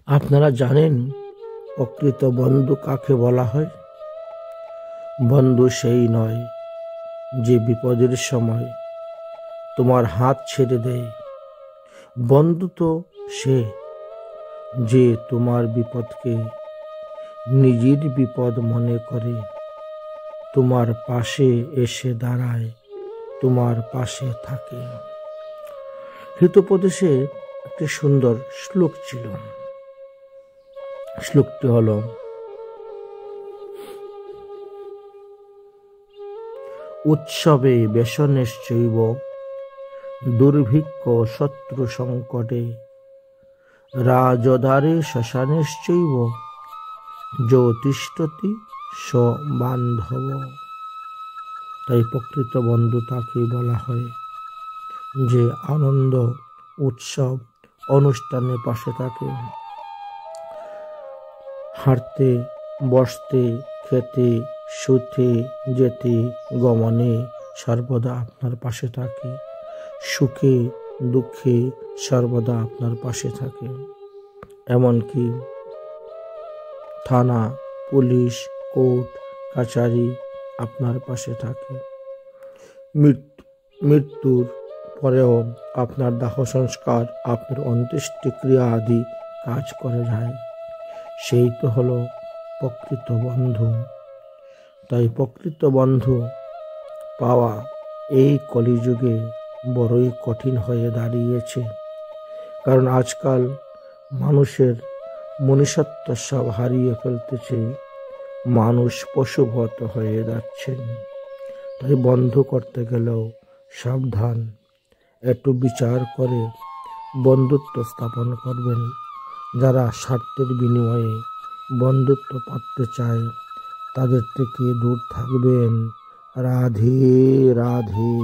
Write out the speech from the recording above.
আপনারা জানেন প্রকৃত বন্ধু কাকে বলা হয়? বন্ধু সেই নয় যে বিপদের সময় তোমার হাত ছেড়ে দেয়। বন্ধু তো সে যে তোমার বিপদকে নিজের বিপদ মনে করে তোমার পাশে এসে দাঁড়ায়, তোমার পাশে থাকে। হিতোপদেশে একটি সুন্দর শ্লোক ছিল। শ্লোকটি হল, উৎসবে ব্যসনেশ্চৈব দুর্ভিক্ষ শত্রু সংকটে রাজদারে শ্মশানেশ্চৈব জ্যোতিষ্ঠতি স বান্ধব। তাই প্রকৃত বন্ধু তাকে বলা হয় যে আনন্দ উৎসব অনুষ্ঠানে পাশে থাকে। হাঁটতে বসতে খেতে শুতে যেতে গমনে সর্বদা আপনার পাশে থাকে। সুখে দুঃখে সর্বদা আপনার পাশে থাকে। এমনকি থানা পুলিশ কোর্ট কাছারি আপনার পাশে থাকে। মৃত্যুর পরেও আপনার দাহ সংস্কার আপনার অন্ত্যেষ্টিক্রিয়া আদি কাজ করে যায়। সেই তো হলো প্রকৃত বন্ধু। তাই প্রকৃত বন্ধু পাওয়া এই কলিযুগে বড়ই কঠিন হয়ে দাঁড়িয়েছে। কারণ আজকাল মানুষের মনুষ্যত্ব সব হারিয়ে ফেলতেছে, মানুষ পশুবৎ হয়ে যাচ্ছেন। তাই বন্ধু করতে গেলেও সাবধান, একটু বিচার করে বন্ধুত্ব স্থাপন করবেন। যারা স্বার্থের বিনিময়ে বন্ধুত্ব পাতে চায় তাদের থেকে দূর থাকবেন। রাধে রাধে।